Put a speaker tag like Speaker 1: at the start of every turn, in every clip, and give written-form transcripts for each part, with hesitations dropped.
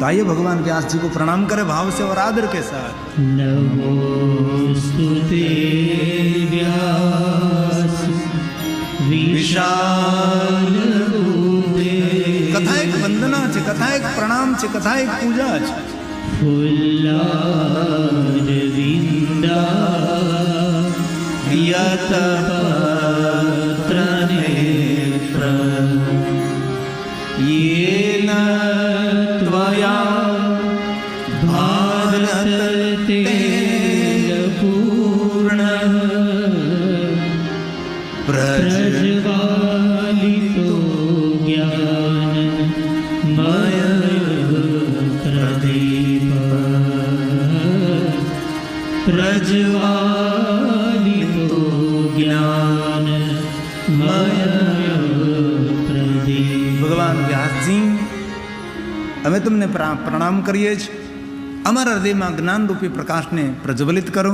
Speaker 1: तो आइए भगवान व्यास जी को प्रणाम करें भाव से और आदर के साथ।
Speaker 2: नमोस्तुते व्यास विशाल रूपे।
Speaker 1: कथा एक वंदना है, कथा एक प्रणाम है, कथा एक पूजा है।
Speaker 2: फुल्लारविंदा यतपत्रनेत्र येन त्वया भारततेजपूर्णः प्रज्वालितो ज्ञानमय प्रज्वालितो ज्ञानमय प्रदीप।
Speaker 1: भगवान व्यास जी અમે તમને પ્રણામ કરીએ છીએ। અમારા હૃદયમાં જ્ઞાનરૂપી પ્રકાશને પ્રજ્વલિત કરો,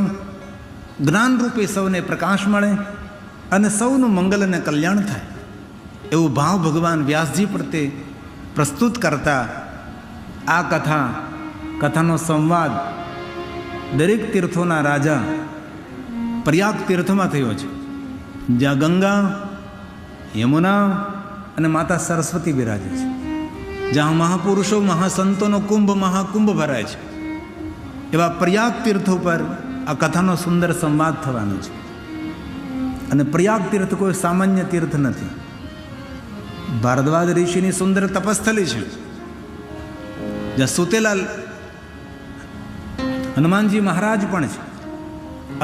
Speaker 1: જ્ઞાનરૂપી સૌને પ્રકાશ મળે અને સૌનું મંગલ અને કલ્યાણ થાય એવું ભાવ ભગવાન વ્યાસજી પ્રત્યે પ્રસ્તુત કરતા આ કથાનો સંવાદ દરેક તીર્થોના રાજા પ્રયાગ તીર્થમાં થયો છે, જ્યાં ગંગા, યમુના અને માતા સરસ્વતી બિરાજે છે, જ્યાં મહાપુરુષો મહાસંતોનો કુંભ મહાકુંભ ભરાય છે, એવા પ્રયાગ તીર્થો પર આ કથાનો સુંદર સંવાદ થવાનો છે। અને પ્રયાગ તીર્થ કોઈ સામાન્ય તીર્થ નથી, ભારદ્વાજ ઋષિની સુંદર તપસ્થલી છે, જ્યાં સુતેલા હનુમાનજી મહારાજ પણ છે,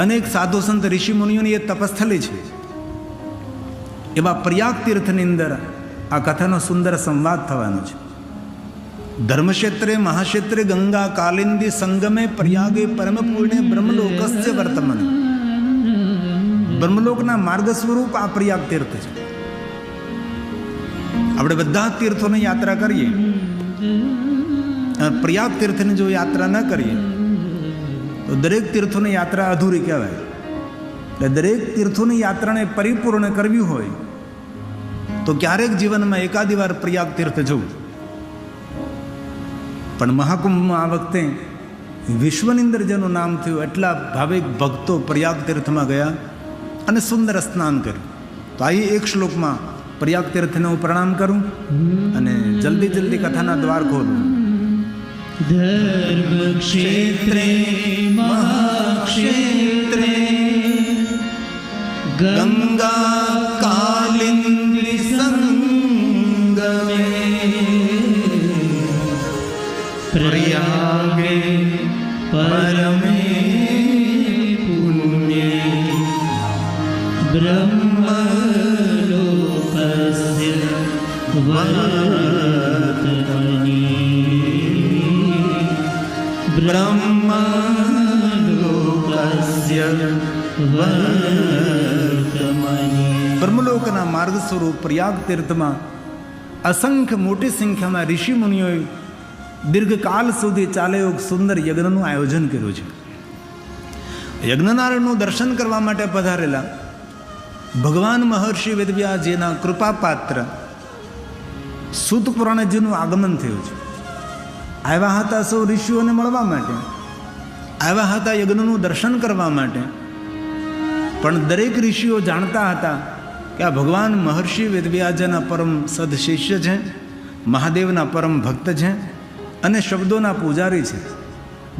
Speaker 1: અનેક સાધુ સંત ઋષિ મુનિઓની એ તપસ્થલી છે। એવા પ્રયાગ તીર્થની અંદર આ કથાનો સુંદર સંવાદ થવાનો છે। ધર્મક્ષેત્રે મહાક્ષેત્રે ગંગા કાલિંદી સંગમે પ્રયાગે પરમ પૂર્ણે બ્રહ્મલોકસ્ય વર્તમાન। બ્રહ્મલોકના માર્ગ સ્વરૂપ આ પ્રયાગ તીર્થ છે। આપણે બધા તીર્થોની યાત્રા કરીએ, પ્રયાગ તીર્થની જો યાત્રા ન કરીએ તો દરેક તીર્થોની યાત્રા અધૂરી કહેવાય। એટલે દરેક તીર્થોની યાત્રાને પરિપૂર્ણ કરવી હોય તો ક્યારેક જીવનમાં એકાદી વાર પ્રયાગ તીર્થ જવું। પણ મહાકુંભમાં આ વખતે વિશ્વની અંદર જેનું નામ થયું એટલા ભાવિક ભક્તો પ્રયાગ તીર્થમાં ગયા અને સુંદર સ્નાન કર્યું। તો આ એક શ્લોકમાં પ્રયાગ તીર્થને હું પ્રણામ કરું અને જલ્દી કથાના દ્વાર ખોલું।
Speaker 2: ધર્મક્ષેત્રે મહાક્ષેત્રે
Speaker 1: ગંગા કાલિંદી સંગમે
Speaker 2: પ્રયાગે પરમે પુણ્યે બ્રહ્મલોકસ્ય વર્તમાની બ્રહ્મલોકસ્ય વર્તમાની।
Speaker 1: બ્રહ્મલોકના માર્ગ સ્વરૂપ પ્રયાગ તીર્થમાં અસંખ્ય મોટી સંખ્યામાં ઋષિ મુનિઓએ દીર્ઘકાલ સુધી ચાલે એવું સુંદર યજ્ઞનું આયોજન કર્યું છે। યજ્ઞનારાયણનું દર્શન કરવા માટે પધારેલા ભગવાન મહર્ષિ વેદવ્યાસજીના કૃપાપાત્ર સૂત પુરાણજીનું આગમન થયું છે। આવ્યા હતા સૌ ઋષિઓને મળવા માટે, આવ્યા હતા યજ્ઞનું દર્શન કરવા માટે। પણ દરેક ઋષિઓ જાણતા હતા કે આ ભગવાન મહર્ષિ વેદવ્યાસજીના પરમ સદશિષ્ય છે, મહાદેવના પરમ ભક્ત છે અને શબ્દોના પૂજારી છે।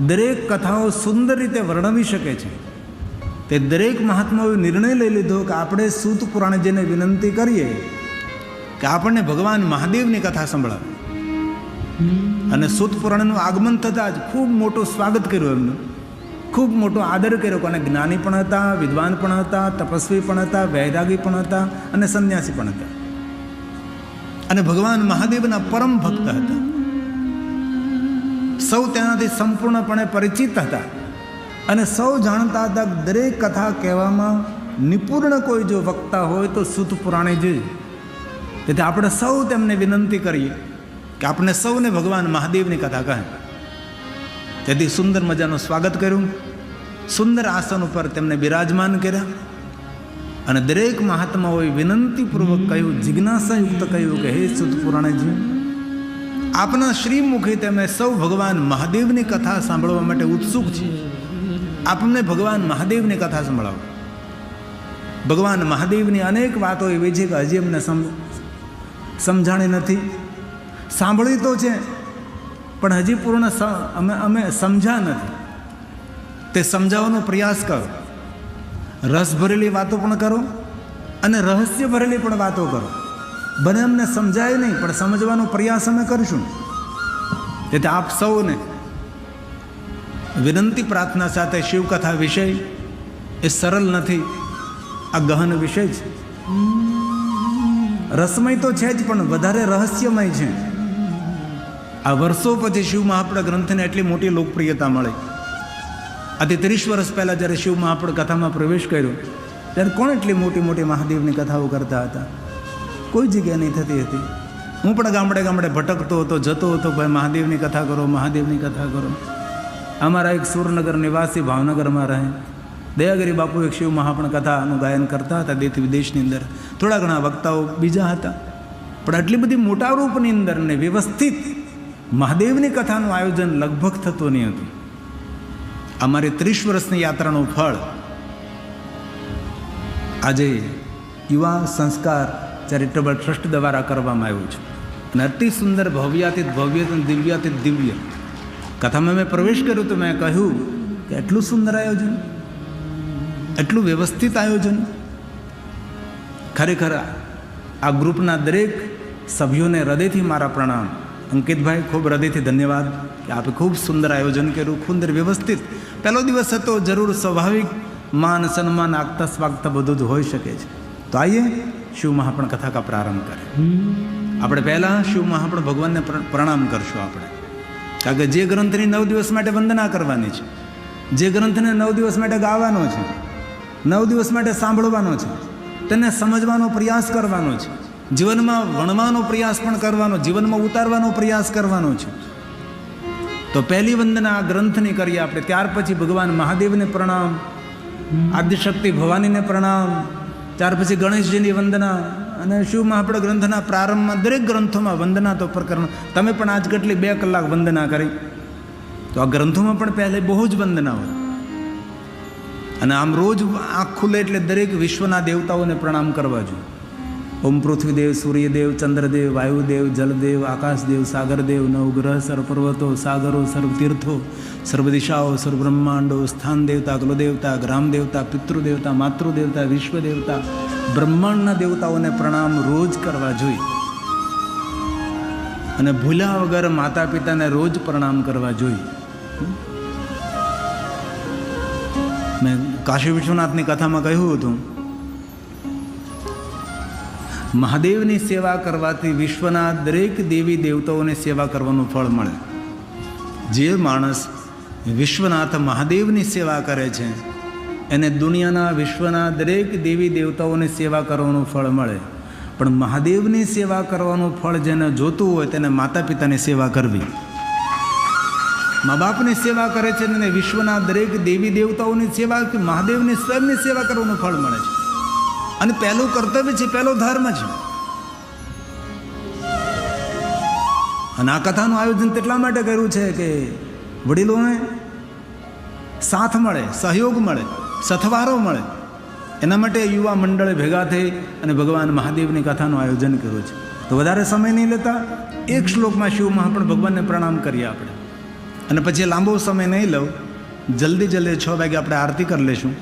Speaker 1: દરેક કથાઓ સુંદર રીતે વર્ણવી શકે છે। તે દરેક મહાત્માઓએ નિર્ણય લઈ લીધો કે આપણે સૂત પુરાણજીને વિનંતી કરીએ કે આપણને ભગવાન મહાદેવની કથા સંભળાવે। અને સૂત પુરાણનું આગમન થતાં જ ખૂબ મોટું સ્વાગત કર્યું, એમનું ખૂબ મોટો આદર કર્યો। કોને જ્ઞાની પણ હતા, વિદ્વાન પણ હતા, તપસ્વી પણ હતા, વૈરાગી પણ હતા અને સંન્યાસી પણ હતા અને ભગવાન મહાદેવના પરમ ભક્ત હતા। સૌ તેનાથી સંપૂર્ણપણે પરિચિત હતા અને સૌ જાણતા હતા કે દરેક કથા કહેવામાં નિપુણ કોઈ જો વક્તા હોય તો સૂત પુરાણજી। તેથી આપણે સૌ તેમને વિનંતી કરીએ કે આપણે સૌને ભગવાન મહાદેવની કથા કહે। તેથી સુંદર મજાનું સ્વાગત કર્યું, સુંદર આસન ઉપર તેમને બિરાજમાન કર્યા અને દરેક મહાત્માઓએ વિનંતીપૂર્વક કહ્યું, જિજ્ઞાસાયુક્ત કહ્યું કે હે સૂત પુરાણજી, આપના શ્રીમુખી તમે સૌ ભગવાન મહાદેવની કથા સાંભળવા માટે ઉત્સુક છીએ. આપને ભગવાન મહાદેવની કથા સંભળાવો. ભગવાન મહાદેવની અનેક વાતો એવી છે કે હજી અમને સમજાણી નથી. સાંભળી તો છે પણ હજી પૂર્ણ અમે સમજ્યા નથી. તે સમજાવવાનો પ્રયાસ કરો. રસ ભરેલી વાતો પણ કરો અને રહસ્ય ભરેલી પણ વાતો કરો. બને અમને સમજાય નહીં પણ સમજવાનો પ્રયાસ અમે કરીશું. તેથી આપ સૌને વિનંતી પ્રાર્થના સાથે શિવકથા વિષય એ સરળ નથી, આ ગહન વિષય છે. રસમય તો છે જ પણ વધારે રહસ્યમય છે. આ વર્ષો પછી શિવ મહાપુરા ગ્રંથને એટલી મોટી લોકપ્રિયતા મળી. આથી 30 વર્ષ પહેલાં જ્યારે શિવ મહાપુરા કથામાં પ્રવેશ કર્યો ત્યારે કોણ એટલી મોટી મોટી મહાદેવની કથાઓ કરતા હતા? કોઈ જગ્યા નહીં થતી હતી. હું પણ ગામડે ગામડે ભટકતો હતો, જતો હતો, ભાઈ મહાદેવની કથા કરો, મહાદેવની કથા કરો. અમારા એક સુરનગર નિવાસી ભાવનગરમાં રહે દયાગીરી બાપુ એક શિવ મહાપુરા કથાનું ગાયન કરતા હતા. દેશ વિદેશની અંદર થોડા ઘણા વક્તાઓ બીજા હતા, પણ આટલી બધી મોટા રૂપની અંદર ને વ્યવસ્થિત મહાદેવની કથાનું આયોજન લગભગ થતું નહીં હતું. અમારી 30 વર્ષની યાત્રાનું ફળ આજે યુવા સંસ્કાર ચેરિટેબલ ટ્રસ્ટ દ્વારા કરવામાં આવ્યું છે. અને અતિ સુંદર ભવ્યાતીત ભવ્ય અને દિવ્યાતીત દિવ્ય કથામાં મેં પ્રવેશ કર્યો તો મેં કહ્યું કે એટલું સુંદર આયોજન, એટલું વ્યવસ્થિત આયોજન. ખરેખર આ ગ્રુપના દરેક સભ્યોને હૃદયથી મારા પ્રણામ. અંકિતભાઈ, ખૂબ હૃદયથી ધન્યવાદ કે આપે ખૂબ સુંદર આયોજન કર્યું, સુંદર વ્યવસ્થિત. પહેલો દિવસ હતો, જરૂર સ્વાભાવિક માન સન્માન આગતા સ્વાગતા બધું જ હોઈ શકે છે. તો આઈએ શિવ મહાપુરા કથા કા પ્રારંભ કરે. આપણે પહેલાં શિવ મહાપુરા ભગવાનને પ્રણામ કરશું. આપણે કારણ કે જે ગ્રંથની 9 દિવસ માટે વંદના કરવાની છે, જે ગ્રંથને 9 દિવસ માટે ગાવાનો છે, 9 દિવસ માટે સાંભળવાનો છે, તેને સમજવાનો પ્રયાસ કરવાનો છે, જીવનમાં વણવાનો પ્રયાસ પણ કરવાનો, જીવનમાં ઉતારવાનો પ્રયાસ કરવાનો છે. તો પહેલી વંદના આ ગ્રંથની કરીએ આપણે. ત્યાર પછી ભગવાન મહાદેવને પ્રણામ, આદ્યશક્તિ ભવાનીને પ્રણામ, ત્યાર પછી ગણેશજીની વંદના. અને શિવ મહાપુરા ગ્રંથના પ્રારંભમાં દરેક ગ્રંથોમાં વંદના તો પ્રકરણ. તમે પણ આજ કેટલી 2 કલાક વંદના કરી, તો આ ગ્રંથોમાં પણ પહેલે બહુ જ વંદના હોય. અને આમ રોજ આંખ ખુલે એટલે દરેક વિશ્વના દેવતાઓને પ્રણામ કરવા જોઈએ. ઓમ પૃથ્વીદેવ, સૂર્યદેવ, ચંદ્રદેવ, વાયુદેવ, જલદેવ, આકાશદેવ, સાગરદેવ, નવગ્રહ, સર્વ પર્વતો, સાગરો, સર્વ તીર્થો, સર્વ દિશાઓ, સર્વ બ્રહ્માંડો, સ્થાન દેવતા, કુલદેવતા, ગ્રામ દેવતા, પિતૃદેવતા, માતૃદેવતા, વિશ્વદેવતા, બ્રહ્માંડના દેવતાઓને પ્રણામ રોજ કરવા જોઈએ. અને ભૂલ્યા વગર માતા પિતાને રોજ પ્રણામ કરવા જોઈએ. મેં કાશી વિશ્વનાથની કથામાં કહ્યું હતું, મહાદેવની સેવા કરવાથી વિશ્વના દરેક દેવી દેવતાઓને સેવા કરવાનું ફળ મળે. જે માણસ વિશ્વનાથ મહાદેવની સેવા કરે છે એને દુનિયાના વિશ્વના દરેક દેવી દેવતાઓની સેવા કરવાનું ફળ મળે. પણ મહાદેવની સેવા કરવાનું ફળ જેને જોતું હોય તેને માતા પિતાની સેવા કરવી. મા બાપની સેવા કરે છે અને વિશ્વના દરેક દેવી દેવતાઓની સેવા કે મહાદેવની સ્વયંની સેવા કરવાનું ફળ મળે છે. અને પહેલું કર્તવ્ય છે, પહેલો ધર્મ છે. અને આ કથાનું આયોજન તેટલા માટે કર્યું છે કે વડીલોને સાથ મળે, સહયોગ મળે, સથવારો મળે. એના માટે યુવા મંડળે ભેગા થઈ અને ભગવાન મહાદેવની કથાનું આયોજન કર્યું છે. તો વધારે સમય નહીં લેતા એક શ્લોકમાં શિવ મહાપુરા ભગવાનને પ્રણામ કરીએ આપણે. અને પછી લાંબો સમય નહીં લઉં, જલ્દી 6 વાગે આપણે આરતી કરી લઈશું.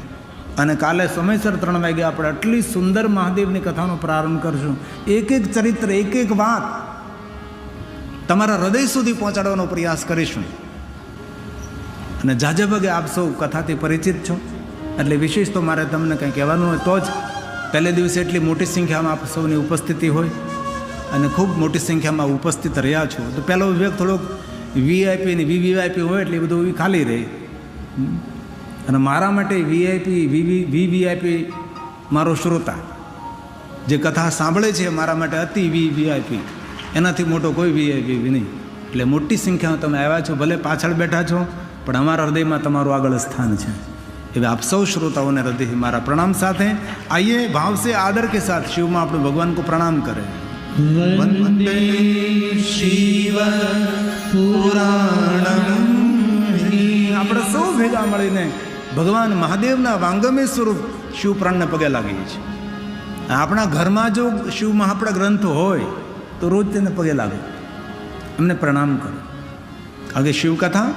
Speaker 1: અને કાલે સમયસર 3 વાગે આપણે આટલી સુંદર મહાદેવની કથાનો પ્રારંભ કરશું. એક એક ચરિત્ર, એક એક વાત તમારા હૃદય સુધી પહોંચાડવાનો પ્રયાસ કરીશું. અને જાજે ભાગે આપ સૌ કથાથી પરિચિત છો એટલે વિશેષ તો મારે તમને કંઈ કહેવાનું હોય તો જ. પહેલે દિવસે એટલી મોટી સંખ્યામાં આપ સૌની ઉપસ્થિતિ હોય અને ખૂબ મોટી સંખ્યામાં ઉપસ્થિત રહ્યા છો. તો પહેલો વિવેક થોડોક વીઆઈપી ને વીવીઆઈપી હોય એટલે એ બધું ખાલી રહે. અને મારા માટે વીઆઈપી વીવીઆઈપી મારો શ્રોતા જે કથા સાંભળે છે મારા માટે અતિ વીવીઆઈપી, એનાથી મોટો કોઈ વીઆઈપી નહીં. એટલે મોટી સંખ્યામાં તમે આવ્યા છો, ભલે પાછળ બેઠા છો પણ અમારા હૃદયમાં તમારું આગળ સ્થાન છે. એટલે આપ સૌ श्रोताओं हृदय मारा प्रणाम साथ आइए भाव से आदर के साथ शिव में अपने भगवान को प्रणाम करें.
Speaker 2: વંદે શિવ પુરાણમ.
Speaker 1: આપણે સૌ ભેગા મળીને ભગવાન મહાદેવના વાંગમે સ્વરૂપ શિવપુરાણને પગે લાગીએ છીએ. આપણા ઘરમાં જો શિવ મહાપણા ગ્રંથો હોય તો રોજ તેને પગે લાગો, એમને પ્રણામ કરો. આગે શિવકથા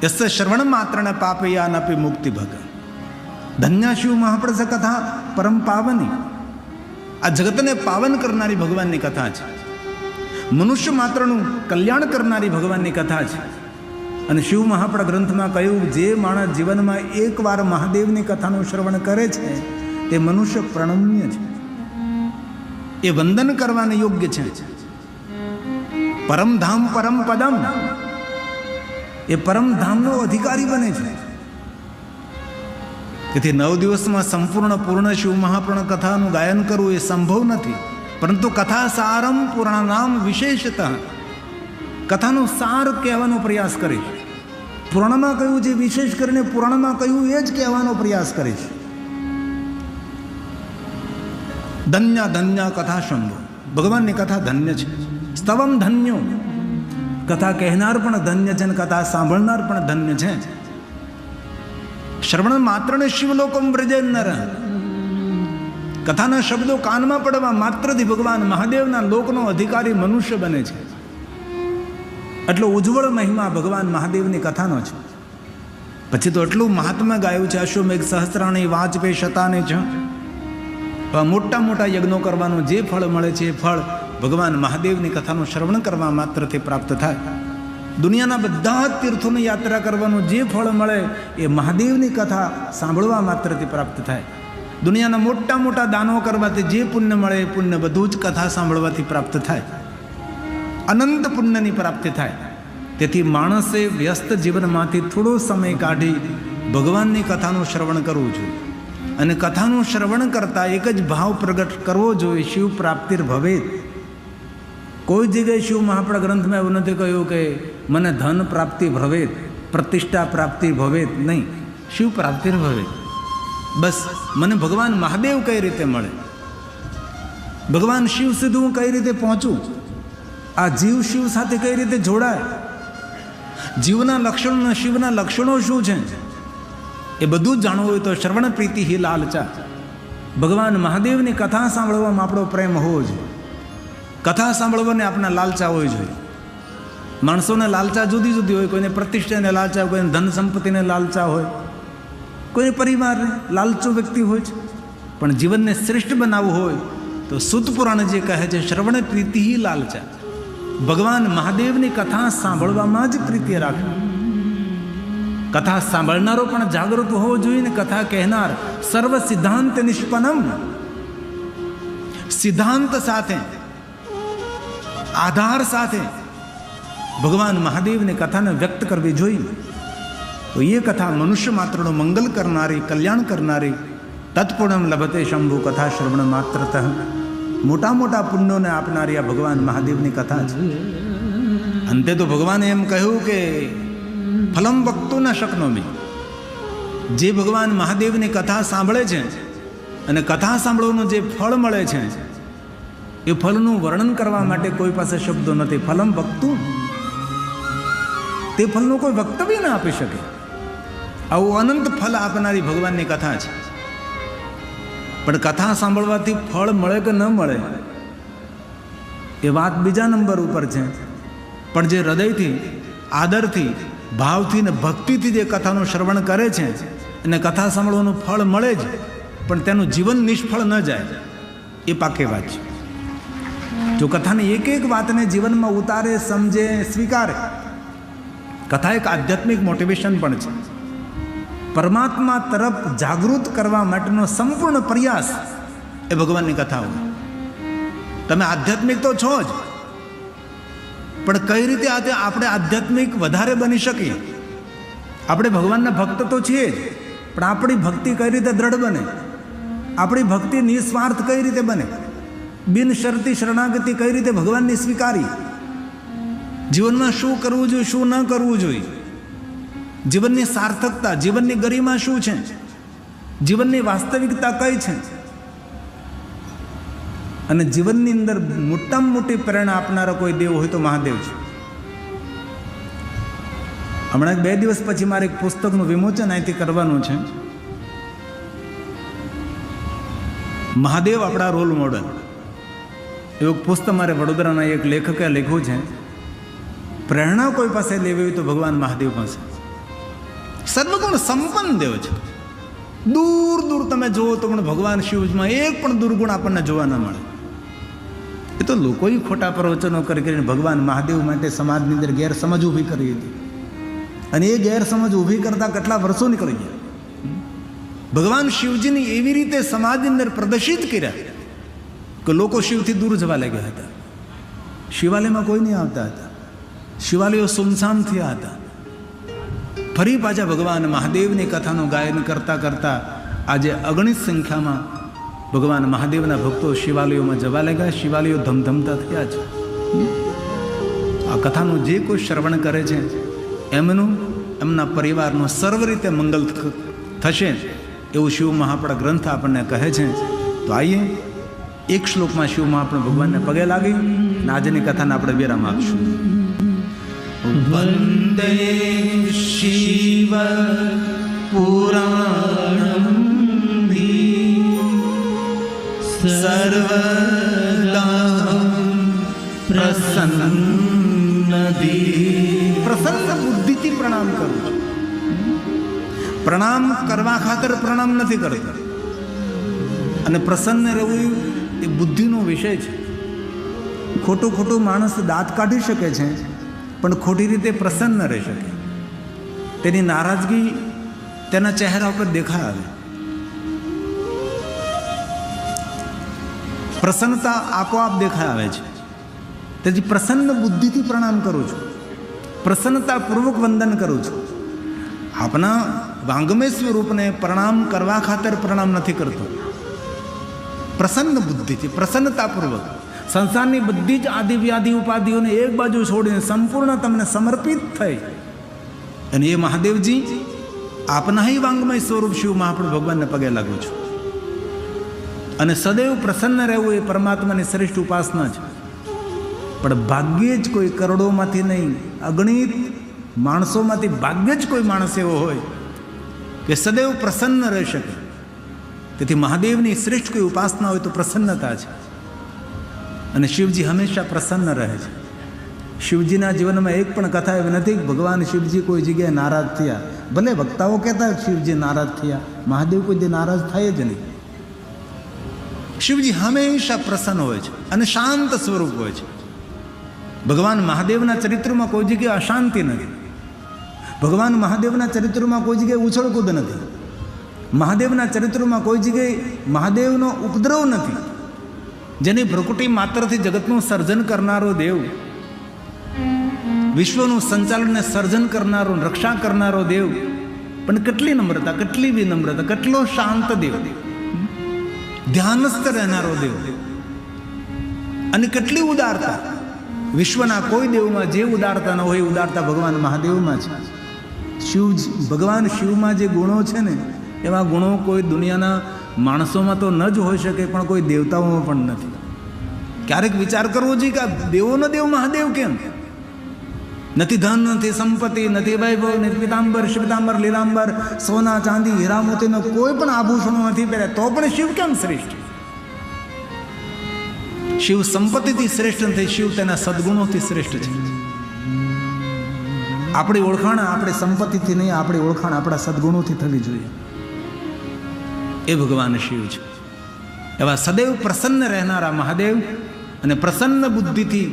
Speaker 1: યસ્ય શ્રવણ માત્રને પાપયાનપી મુક્તિ ભગ. ધન્ય શિવ મહાપ્રસ કથા પરમ પાવની. આ જગતને પાવન કરનારી ભગવાનની કથા છે. મનુષ્ય માત્રનું કલ્યાણ કરનારી ભગવાનની કથા છે. અને શિવ મહાપણા ગ્રંથમાં કહ્યું, જે માણસ જીવનમાં એકવાર મહાદેવની કથાનું શ્રવણ કરે છે તે મનુષ્ય પ્રણમ્ય છે, એ વંદન કરવાને યોગ્ય છે. પરમધામ પરમ પદમ, એ પરમધામનો અધિકારી બને છે. તેથી 9 દિવસમાં સંપૂર્ણ પૂર્ણ શિવ મહાપુરાણ કથાનું ગાયન કરવું એ સંભવ નથી. પરંતુ કથા સારમ પુરાણાનામ વિશેષતઃ, કથાનો સાર કહેવાનો પ્રયાસ કરીશ. પુરાણમાં કહ્યું છે, વિશેષ કરીને પુરાણમાં કહ્યું એ જ કહેવાનો પ્રયાસ કરીશ. ધન્ય ધન્ય કથા શંભો, ભગવાનની કથા ધન્ય છે. સ્તવમ ધન્યો, કથા કહેનાર પણ ધન્ય છે અને કથા સાંભળનાર પણ ધન્ય છે. શ્રવણ માત્રને શિવલોકમ વ્રજે નર, કથાના શબ્દો કાનમાં પડવા માત્રથી ભગવાન મહાદેવના લોકનો અધિકારી મનુષ્ય બને છે. એટલો ઉજ્જવળ મહિમા ભગવાન મહાદેવની કથાનો છે. પછી તો એટલું મહાત્મા ગાયું છે, અશ્વમેઘ સહસ્ત્રાણી વાજપે શતાની છે. મોટા મોટા યજ્ઞો કરવાનું જે ફળ મળે છે એ ફળ ભગવાન મહાદેવની કથાનું શ્રવણ કરવા માત્રથી પ્રાપ્ત થાય. દુનિયાના બધા જ તીર્થોની યાત્રા કરવાનું જે ફળ મળે એ મહાદેવની કથા સાંભળવા માત્રથી પ્રાપ્ત થાય. દુનિયાના મોટા મોટા દાનો કરવાથી જે પુણ્ય મળે એ પુણ્ય બધું જ કથા સાંભળવાથી પ્રાપ્ત થાય. અનંત પુણ્યની પ્રાપ્તિ થાય. તેથી માણસે વ્યસ્ત જીવનમાંથી થોડો સમય કાઢી ભગવાનની કથાનું શ્રવણ કરવું જોઈએ. અને કથાનું શ્રવણ કરતાં એક જ ભાવ પ્રગટ કરવો જોઈએ, શિવ પ્રાપ્તિર ભવેત. કોઈ જગ્યાએ શિવ મહાપુરાણ ગ્રંથમાં એવું નથી કહ્યું કે મને ધન પ્રાપ્તિ ભવેત, પ્રતિષ્ઠા પ્રાપ્તિ ભવેત. નહીં, શિવ પ્રાપ્તિર ભવેત. બસ મને ભગવાન મહાદેવ કઈ રીતે મળે, ભગવાન શિવ સુધી હું કઈ રીતે પહોંચું, આ જીવ શિવ સાથે કઈ રીતે જોડાય, જીવના લક્ષણો શિવના લક્ષણો શું છે, એ બધું જ જાણવું હોય તો શ્રવણ પ્રીતિ હિ લાલચા. ભગવાન મહાદેવની કથા સાંભળવામાં આપણો પ્રેમ હોવો જોઈએ. કથા સાંભળવાને આપણા લાલચા હોવી જોઈએ. માણસોને લાલચા જુદી જુદી હોય. કોઈને પ્રતિષ્ઠાને લાલચા હોય, કોઈને ધન સંપત્તિને લાલચા હોય, કોઈને પરિવારને લાલચો વ્યક્તિ હોય છે. પણ જીવનને શ્રેષ્ઠ બનાવવું હોય તો સૂત પુરાણ જે કહે છે, શ્રવણ પ્રીતિ હિ લાલચા. ભગવાન મહાદેવની કથા સાંભળવામાં જ પ્રીતિ રાખવી. કથા સાંભળનારો પણ જાગૃત હોવો જોઈએ ને કથા કહેનાર સર્વ સિદ્ધાંત નિષ્પન્નમ, સિદ્ધાંત સાથે આધાર સાથે ભગવાન મહાદેવની કથાને વ્યક્ત કરવી જોઈએ. તો એ કથા મનુષ્ય માત્રનું મંગલ કરનારી, કલ્યાણ કરનારી, તત્પુણ્યમ લભતે શંભુ કથા શ્રવણ માત્રતઃ, મોટા મોટા પુણ્યોને આપનારી આ ભગવાન મહાદેવની કથા છે. અંતે તો ભગવાને એમ કહ્યું કે ફલમ વક્તો ન શકનોમી. જે ભગવાન મહાદેવની કથા સાંભળે છે અને કથા સાંભળવાનું જે ફળ મળે છે એ ફળનું વર્ણન કરવા માટે કોઈ પાસે શબ્દો નથી. ફલમ વક્તું, તે ફળનું કોઈ વક્તવ્ય ના આપી શકે. આવું અનંત ફળ આપનારી ભગવાનની કથા છે. પણ કથા સાંભળવાથી ફળ મળે કે ન મળે એ વાત બીજા નંબર ઉપર છે. પણ જે હૃદયથી, આદરથી, ભાવથી ને ભક્તિથી જે કથાનું શ્રવણ કરે છે અને કથા સાંભળવાનું ફળ મળે જ, પણ તેનું જીવન નિષ્ફળ ન જાય, એ પાકે વાત છે. જો કથાની એક એક વાતને જીવનમાં ઉતારે, સમજે, સ્વીકારે. કથા એક આધ્યાત્મિક મોટિવેશન પણ છે. પરમાત્મા તરફ જાગૃત કરવા માટેનો સંપૂર્ણ પ્રયાસ એ ભગવાનની કથા હોય. તમે આધ્યાત્મિક તો છો જ, પણ કઈ રીતે આપણે આધ્યાત્મિક વધારે બની શકીએ. આપણે ભગવાનના ભક્ત તો છીએ જ, પણ આપણી ભક્તિ કઈ રીતે દ્રઢ બને, આપણી ભક્તિ નિસ્વાર્થ કઈ રીતે બને, બિનશરતી શરણાગતિ કઈ રીતે ભગવાનની સ્વીકારી, જીવનમાં શું કરવું જોઈએ, શું ન કરવું જોઈએ, જીવનની સાર્થકતા, જીવનની ગરિમા શું છે, જીવનની વાસ્તવિકતા કઈ છે. અને જીવનની અંદર મોટામાં મોટી પ્રેરણા આપનારા કોઈ દેવ હોય તો મહાદેવ છે. હમણાં 2 દિવસ પછી મારે એક પુસ્તકનું વિમોચન અહીંથી કરવાનું છે. મહાદેવ આપણા રોલ મોડલ એવું પુસ્તક મારે વડોદરાના એક લેખકે લખ્યું છે. પ્રેરણા કોઈ પાસે લેવી હોય તો ભગવાન મહાદેવ પાસે. સર્વગુણ સંપન્ન દેવ છે. દૂર દૂર તમે જુઓ તો પણ ભગવાન શિવમાં એક પણ દુર્ગુણ આપણને જોવા ન મળે. એ તો લોકોએ ખોટા પ્રવચનો કરીને ભગવાન મહાદેવ માટે સમાજની અંદર ગેરસમજ ઊભી કરી હતી, અને એ ગેરસમજ ઊભી કરતા કેટલા વર્ષો નીકળી ગયા. ભગવાન શિવજીની એવી રીતે સમાજની અંદર પ્રદર્શિત કર્યા કે લોકો શિવથી દૂર જવા લાગ્યા હતા. શિવાલયમાં કોઈ નહીં આવતા હતા, શિવાલયો સુમસામ થયા હતા. ફરી પાછા ભગવાન મહાદેવની કથાનું ગાયન કરતાં કરતાં આજે અગણિત સંખ્યામાં ભગવાન મહાદેવના ભક્તો શિવાલયોમાં જવા લાગ્યા. શિવાલયો ધમધમતા થયા છે. આ કથાનું જે કોઈ શ્રવણ કરે છે એમના પરિવારનું સર્વ રીતે મંગલ થશે એવું શિવ મહાપડા ગ્રંથ આપણને કહે છે. તો આઈએ એક શ્લોકમાં શિવ મહાપડા ભગવાનને પગે લાગી અને આજની કથાને આપણે વિરામ આપશું.
Speaker 2: વંદે શિવ પુરાણમ સર્વદા પ્રસન્ન
Speaker 1: બુદ્ધિથી પ્રણામ કરું છું. પ્રણામ કરવા ખાતર પ્રણામ નથી કરતા. અને પ્રસન્ન રહેવું એ બુદ્ધિનો વિષય છે. ખોટું માણસ દાંત કાઢી શકે છે પણ ખોટી રીતે પ્રસન્ન રહી શકે. તેની નારાજગી તેના ચહેરા ઉપર દેખાય આવે. પ્રસન્નતા આપોઆપ દેખાય આવે છે. તેથી પ્રસન્ન બુદ્ધિથી પ્રણામ કરું છું, પ્રસન્નતાપૂર્વક વંદન કરું છું. આપના વાંગમય સ્વરૂપને પ્રણામ કરવા ખાતર પ્રણામ નથી કરતો. પ્રસન્ન બુદ્ધિથી, પ્રસન્નતાપૂર્વક સંસારની બધી જ આદિ વ્યાધિ ઉપાધિઓને એક બાજુ છોડીને સંપૂર્ણ તમને સમર્પિત થઈ અને એ મહાદેવજી આપના વાંગમય સ્વરૂપ શિવ મહાપ્રભુ ભગવાનને પગે લાગુ છું. અને સદૈવ પ્રસન્ન રહેવું એ પરમાત્માની શ્રેષ્ઠ ઉપાસના છે. પણ ભાગ્યે જ કોઈ કરોડોમાંથી નહીં, અગણિત માણસોમાંથી ભાગ્યે જ કોઈ માણસ એવો હોય કે સદૈવ પ્રસન્ન રહી શકે. તેથી મહાદેવની શ્રેષ્ઠ કોઈ ઉપાસના હોય તો પ્રસન્નતા છે. અને શિવજી હંમેશા પ્રસન્ન રહે છે. શિવજીના જીવનમાં એક પણ કથા એવી નથી કે ભગવાન શિવજી કોઈ જગ્યાએ નારાજ થયા. ભલે વક્તાઓ કહેતા શિવજી નારાજ થયા, મહાદેવ કોઈ દે નારાજ થાય જ નહીં. શિવજી હંમેશા પ્રસન્ન હોય છે અને શાંત સ્વરૂપ હોય છે. ભગવાન મહાદેવના ચરિત્રમાં કોઈ જગ્યાએ અશાંતિ નથી. ભગવાન મહાદેવના ચરિત્રમાં કોઈ જગ્યાએ ઉછળકૂદ નથી. મહાદેવના ચરિત્રમાં કોઈ જગ્યાએ મહાદેવનો ઉપદ્રવ નથી. જેની ભ્રુકુટી માત્રથી જગતનું સર્જન કરનારો દેવ, વિશ્વનું સંચાલન સર્જન કરનારો, રક્ષા કરનારો દેવ, પણ કેટલી નમ્રતા, કેટલી વિનમ્રતા, કેટલો શાંત દેવ, ધ્યાનસ્થ રહેનારો દેવ, અને કેટલી ઉદારતા. વિશ્વના કોઈ દેવમાં જે ઉદારતા ન હોય ઉદારતા ભગવાન મહાદેવમાં છે. ભગવાન શિવમાં જે ગુણો છે ને એવા ગુણો કોઈ દુનિયાના માણસોમાં તો ન જ હોઈ શકે, પણ કોઈ દેવતાઓમાં પણ નથી. ક્યારેક વિચાર કરવો જોઈએ કે દેવોનો દેવ મહાદેવ કેમ? નથી ધન, નથી સંપત્તિ, નથી વૈભવ, નથી પિતાંબર, શ્વેતાંબર, લીલાંબર, સોના ચાંદી હીરા મોતીનો કોઈ પણ આભૂષણો નથી પહેર્યા, તો પણ શિવ કેમ શ્રેષ્ઠ? શિવ સંપત્તિથી શ્રેષ્ઠ નથી, શિવ તેના સદગુણોથી શ્રેષ્ઠ છે. આપણી ઓળખાણ આપણી સંપત્તિથી નહીં, આપણી ઓળખાણ આપણા સદગુણોથી થવી જોઈએ. એ ભગવાન શિવ છે. એવા સદૈવ પ્રસન્ન રહેનારા મહાદેવ અને પ્રસન્ન બુદ્ધિથી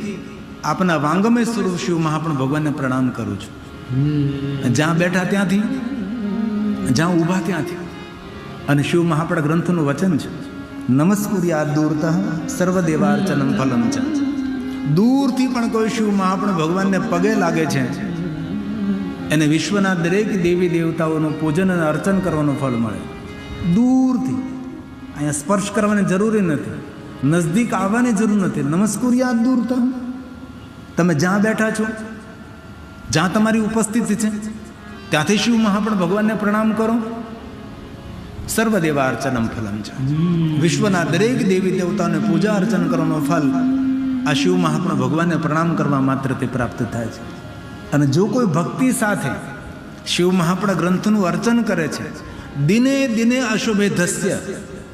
Speaker 1: આપના વાંગમય સ્વરૂપ શિવ મહાપ્રભુ ભગવાનને પ્રણામ કરું છું. જ્યાં બેઠા ત્યાંથી, જ્યાં ઊભા ત્યાંથી. અને શિવ મહાપ્રભુ ગ્રંથનું વચન છે, નમસ્કુર્યા દૂરતઃ સર્વદેવાર્ચનમ ફલમ છે. દૂરથી પણ કોઈ શિવ મહાપ્રભુ ભગવાનને પગે લાગે છે એને વિશ્વના દરેક દેવી દેવતાઓનું પૂજન અને અર્ચન કરવાનું ફળ મળે. દૂરથી, અહીંયા સ્પર્શ કરવાની જરૂરી નથી, નજદીક આવવાની જરૂર નથી. નમસ્કુર્યા દૂરતઃ, તમે જ્યાં બેઠા છો, જ્યાં તમારી ઉપસ્થિતિ છે ત્યાંથી શિવ મહાપ્રભુ ભગવાનને પ્રણામ કરો. સર્વદેવાર્ચનમ ફલમ છે. વિશ્વના દરેક દેવી દેવતાઓને પૂજા અર્ચન કરવાનું ફલ આ શિવ મહાત્મા ભગવાનને પ્રણામ કરવા માત્ર તે પ્રાપ્ત થાય છે. અને જો કોઈ ભક્તિ સાથે શિવ મહાપણા ગ્રંથનું અર્ચન કરે છે, દિને દિને અશ્વમેધસ્ય,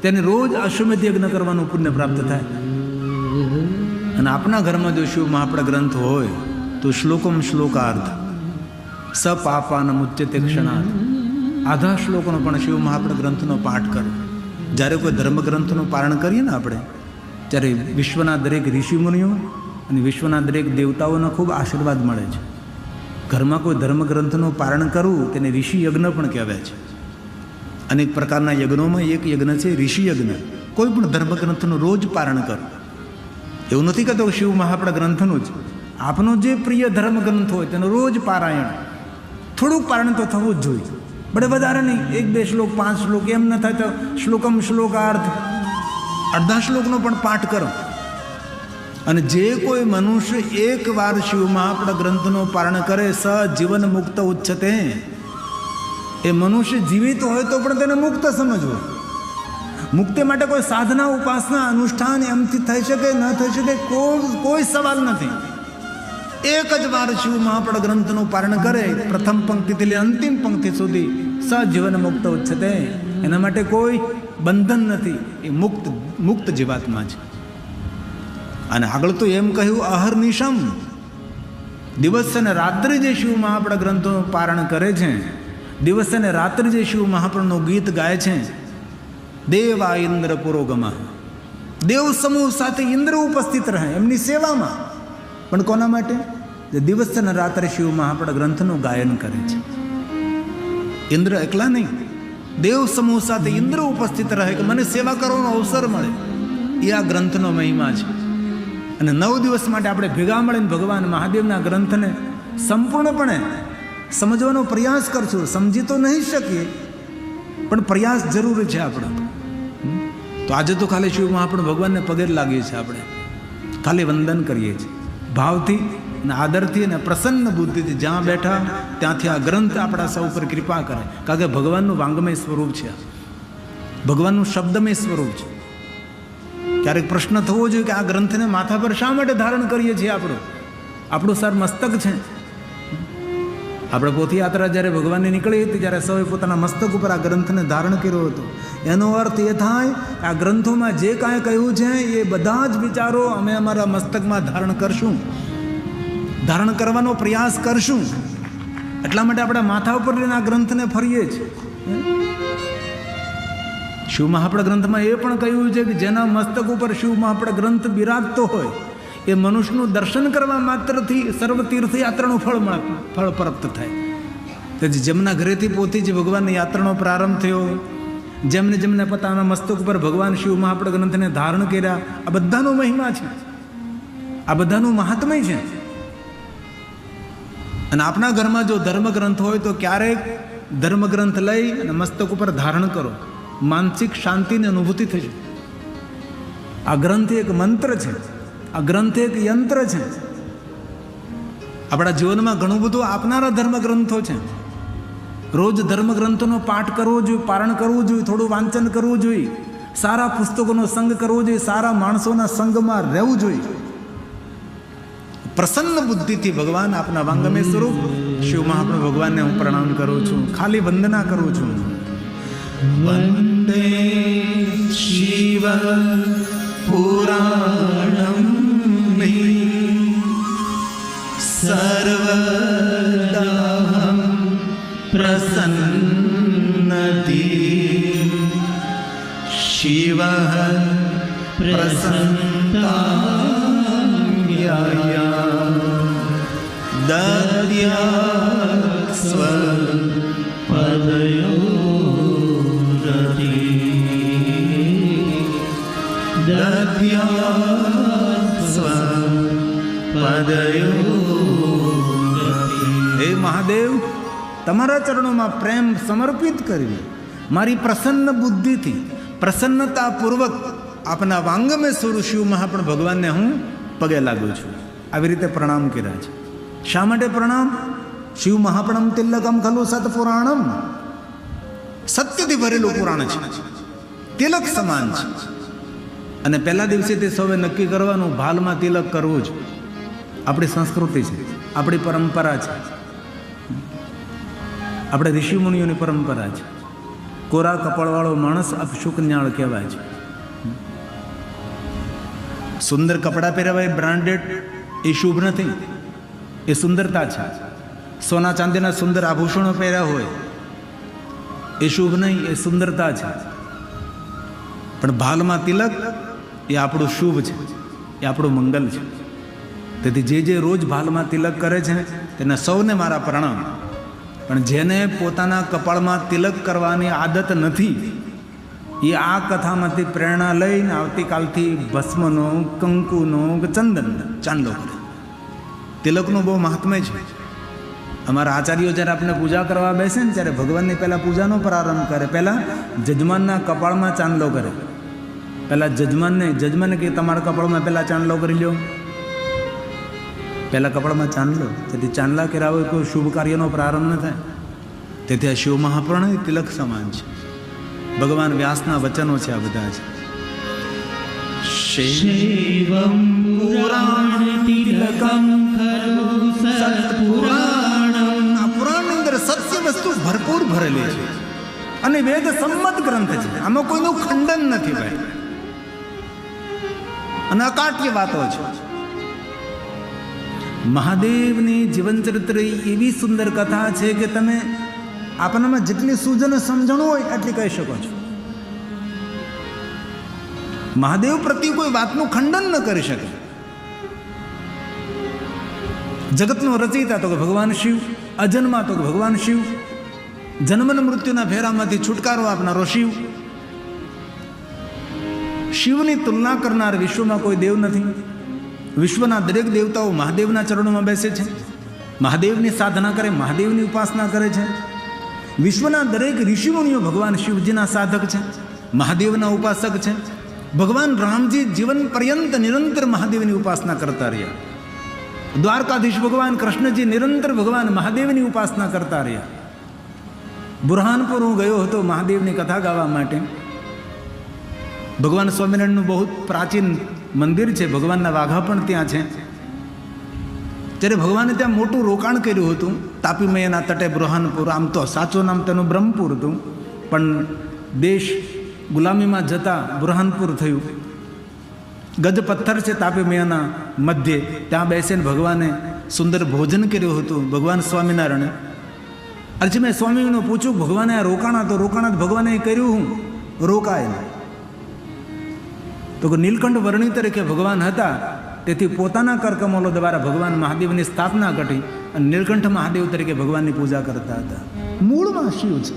Speaker 1: તેને રોજ અશ્વમેધ યજ્ઞ કરવાનું પુણ્ય પ્રાપ્ત થાય. અને આપણા ઘરમાં જો શિવ મહાપણા ગ્રંથ હોય તો શ્લોકમ શ્લોકાર્ધ સપાપાન મુચ્યતે ક્ષણાર્થ, આધા શ્લોકોનો પણ શિવ મહાપણા ગ્રંથનો પાઠ કરો. જ્યારે કોઈ ધર્મગ્રંથનું પારણ કરીએ ને આપણે, ત્યારે વિશ્વના દરેક ઋષિમુનિઓ અને વિશ્વના દરેક દેવતાઓના ખૂબ આશીર્વાદ મળે છે. ઘરમાં કોઈ ધર્મગ્રંથનું પારણ કરવું તેને ઋષિ યજ્ઞ પણ કહેવાય છે. અનેક પ્રકારના યજ્ઞોમાં એક યજ્ઞ છે ઋષિ યજ્ઞ. કોઈ પણ ધર્મગ્રંથનું રોજ પારણ કરો. એવું નથી કહેતો શિવ મહાપણા ગ્રંથનું જ, આપનો જે પ્રિય ધર્મગ્રંથ હોય તેનું રોજ પારાયણ, થોડુંક પારણ તો થવું જ જોઈએ, બડે વધારે નહીં. 1-2 શ્લોક 5 શ્લોક એમ ન થાય તો શ્લોકમ શ્લોકાર્થ અડધા શ્લોકનો પણ પાઠ કરો. અને જે કોઈ મનુષ્ય એકવાર શિવ મહાપણા ગ્રંથનું પારણ કરે સ જીવન મુક્ત ઉચ્ચતે, એ મનુષ્ય જીવિત હોય તો પણ તેને મુક્ત સમજવો. મુક્તિ માટે કોઈ સાધના ઉપાસના અનુષ્ઠાન એમથી થઈ શકે ન થઈ શકે કોઈ સવાલ નથી. એક જ વાર શિવ મહાપણા ગ્રંથનું પારણ કરે, પ્રથમ પંક્તિથી લઈ અંતિમ પંક્તિ સુધી સજીવન મુક્ત ઉચ્ચતે, એના માટે કોઈ બંધન નથી. એ મુક્ત જીવાત્મા છે. અને આગળ તો એમ કહ્યું અહર્નિશમ, દિવસ અને રાત્રિ જે શિવ મહાપણા ગ્રંથોનું પારણ કરે છે, દિવસ અને રાત્રિ જે શિવ મહાપણાનું ગીત ગાય છે, દેવા ઇન્દ્ર પુરોગમા, દેવ સમૂહ સાથે ઇન્દ્ર ઉપસ્થિત રહે એમની સેવામાં. પણ કોના માટે? જે દિવસ અને રાત્રે શિવ મહાપણા ગ્રંથનું ગાયન કરે છે. ઇન્દ્ર એકલા નહીં, દેવ સમૂહ સાથે ઇન્દ્ર ઉપસ્થિત રહે કે મને સેવા કરવાનો અવસર મળે. એ આ ગ્રંથનો મહિમા છે. અને 9 દિવસ માટે આપણે ભેગા મળીને ભગવાન મહાદેવના ગ્રંથને સંપૂર્ણપણે સમજવાનો પ્રયાસ કરશું. સમજી તો નહીં શકીએ, પણ પ્રયાસ જરૂરી છે આપણો. તો આજે તો ખાલી શિવ મહાપણા ભગવાનને પગે લાગીએ છીએ, આપણે ખાલી વંદન કરીએ છીએ ભાવથી અને આદરથી અને પ્રસન્ન બુદ્ધિથી. જ્યાં બેઠા ત્યાંથી આ ગ્રંથ આપણા સૌ પર કૃપા કરે. કારણ કે ભગવાનનું વાંગમય સ્વરૂપ છે, ભગવાનનું શબ્દમય સ્વરૂપ છે. ક્યારેક પ્રશ્ન થવો જોઈએ કે આ ગ્રંથને માથા પર શા માટે ધારણ કરીએ છીએ? આપણું સર મસ્તક છે. આપણે પોથયાત્રા જ્યારે ભગવાનની નીકળી હતી ત્યારે સૌએ પોતાના મસ્તક ઉપર આ ગ્રંથને ધારણ કર્યો હતો. એનો અર્થ એ થાય આ ગ્રંથોમાં જે કાંઈ કહ્યું છે એ બધા જ વિચારો અમે અમારા મસ્તકમાં ધારણ કરશું, ધારણ કરવાનો પ્રયાસ કરશું. એટલા માટે આપણે માથા ઉપર લઈને આ ગ્રંથને ફરીએ છીએ. શિવ મહાપણા ગ્રંથમાં એ પણ કહ્યું છે કે જેના મસ્તક ઉપર શિવ મહાપણા ગ્રંથ બિરાજતો હોય એ મનુષ્યનું દર્શન કરવા માત્રથી સર્વ તીર્થયાત્રાનું ફળ પ્રાપ્ત થાય. તેથી જેમના ઘરેથી પોતે જ ભગવાનની યાત્રાનો પ્રારંભ થયો, જેમને પોતાના મસ્તક ઉપર ભગવાન શિવ મહાપણા ગ્રંથને ધારણ કર્યા, આ બધાનો મહિમા છે, આ બધાનું મહાત્મય છે. અને આપણા ઘરમાં જો ધર્મગ્રંથ હોય તો ક્યારેક ધર્મગ્રંથ લઈ અને મસ્તક ઉપર ધારણ કરો, માનસિક શાંતિની અનુભૂતિ થશે. આ ગ્રંથ એક મંત્ર છે, આ ગ્રંથ એક યંત્ર છે. આપણા જીવનમાં ઘણું બધું આપનારા ધર્મગ્રંથો છે. રોજ ધર્મગ્રંથોનો પાઠ કરવો જોઈએ, પારણ કરવું જોઈએ, થોડું વાંચન કરવું જોઈએ, સારા પુસ્તકોનો સંગ કરવો જોઈએ, સારા માણસોના સંગમાં રહેવું જોઈએ. પ્રસન્ન બુદ્ધિથી ભગવાન આપના વાંગમય સ્વરૂપ શિવ મહાપ્રભુ ભગવાનને હું પ્રણામ કરું છું, ખાલી વંદના કરું છું.
Speaker 2: વંદે શિવ પુરાણમ સર્વદા પ્રસન્નતિ શિવ પ્રસન્નાય દદ્યાસ્વ પદયો
Speaker 1: હે મહાદેવ, તમારા ચરણોમાં પ્રેમ સમર્પિત કરવી, મારી પ્રસન્ન બુદ્ધિથી પ્રસન્નતાપૂર્વક આપના વાંગમે સ્વરૂપ શિવ મહાપ્રભુ ભગવાનને હું પગે લાગુ છું. આવી રીતે પ્રણામ કર્યા છે. શા માટે પ્રણામ? શિવ મહાપ્રણમ તિલકમ ખલુ સતપુરાણમ. સત્યથી ભરેલું પુરાણ છે, તિલક સમાન છે. અને પહેલા દિવસે તે સૌએ નક્કી કરવાનું ભાલમાં તિલક કરવું જ. આપણી સંસ્કૃતિ છે, આપણી પરંપરા છે, આપણે ઋષિમુનિઓની પરંપરા છે. કોરા કપાળવાળો માણસ અપશુકન્યાળ કહેવાય છે. સુંદર કપડાં પહેરવાય બ્રાન્ડેડ એ શુભ નથી, એ સુંદરતા છે. સોના ચાંદીના સુંદર આભૂષણો પહેર્યા હોય એ શુભ નહીં, એ સુંદરતા છે. પણ ભાલમાં તિલક એ આપણું શુભ છે, એ આપણું મંગલ છે. તેથી જે રોજ ભાલમાં તિલક કરે છે તેને સૌને મારા પ્રણામ. પણ જેને પોતાના કપાળમાં તિલક કરવાની આદત નથી એ આ કથામાંથી પ્રેરણા લઈને આવતીકાલથી ભસ્મનો, કંકુનો કે ચંદન ચાંદલો કરે. તિલકનું બહુ મહાત્મ્ય છે. અમારા આચાર્યો જ્યારે આપણે પૂજા કરવા બેસે ને ત્યારે ભગવાનની પહેલાં પૂજાનો પ્રારંભ કરે. પહેલાં જજમાનના કપાળમાં ચાંદલો કરે. પહેલાં જજમાનને કે તમારા કપાળમાં પહેલાં ચાંદલો કરી લો. પહેલાં કપાળમાં ચાંદલો, તેથી ચાંદલા કર્યા હોય કોઈ શુભ કાર્યનો પ્રારંભ ન થાય. તેથી આ શિવ મહાપ્રાણ તિલક સમાન છે. ભગવાન વ્યાસના વચનો છે આ બધા છે.
Speaker 2: શૈવં પુરાણતિલકં ખલુ સત્પુરાણં.
Speaker 1: આ પુરાણની અંદર સત્ય વસ્તુ ભરપૂર ભરેલી છે અને વેદ સંમત ગ્રંથ છે. આમાં કોઈનું ખંડન નથી ભાઈ, અને અકાટ્ય વાતો છે. મહાદેવની જીવન ચરિત્ર એવી સુંદર કથા છે કે તમે આપણામાં જેટલી સૂઝન સમજણ હોય એટલી કહી શકો છો. મહાદેવ પ્રત્યે કોઈ વાતનું ખંડન ન કરી શકે. જગતનો રચયિતા તો કે ભગવાન શિવ, અજન્મા તો કે ભગવાન શિવ, જન્મ મૃત્યુના ફેરામાંથી છુટકારો આપનારો શિવ. શિવની તુલના કરનાર વિશ્વમાં કોઈ દેવ નથી. વિશ્વના દરેક દેવતાઓ મહાદેવના ચરણોમાં બેસે છે, મહાદેવની સાધના કરે, મહાદેવની ઉપાસના કરે છે. વિશ્વના દરેક ઋષિમુનિઓ ભગવાન શિવજીના સાધક છે, મહાદેવના ઉપાસક છે. ભગવાન રામજી જીવન પર્યંત નિરંતર મહાદેવની ઉપાસના કરતા રહ્યા. દ્વારકાધીશ ભગવાન કૃષ્ણજી નિરંતર ભગવાન મહાદેવની ઉપાસના કરતા રહ્યા. બુરહાનપુર હું ગયો હતો મહાદેવની કથા ગાવા માટે. ભગવાન સ્વામિનારાયણનું બહુ પ્રાચીન મંદિર છે, ભગવાનના વાઘા પણ ત્યાં છે. ત્યારે ભગવાને ત્યાં મોટું રોકાણ કર્યું હતું તાપી મૈયાના તટે બુરહાનપુર. આમ તો સાચું નામ તેનું બ્રહ્મપુર હતું, પણ દેશ ગુલામીમાં જતા બુરહાનપુર થયું. ગજ પથ્થર છે તાપી મૈયાના મધ્યે, ત્યાં બેસીને ભગવાને સુંદર ભોજન કર્યું હતું ભગવાન સ્વામિનારાયણે. અરજી મેં સ્વામીને પૂછ્યું ભગવાને આ રોકાણા, તો રોકાણા ભગવાને કર્યું હું રોકાય નહીં. તો કે નીલકંઠ વર્ણી તરીકે ભગવાન હતા, તેથી પોતાના કરકમલો દ્વારા ભગવાન મહાદેવની સ્થાપના કરી અને નીલકંઠ મહાદેવ તરીકે ભગવાનની પૂજા કરતા હતા. મૂળમાં શિવ છે.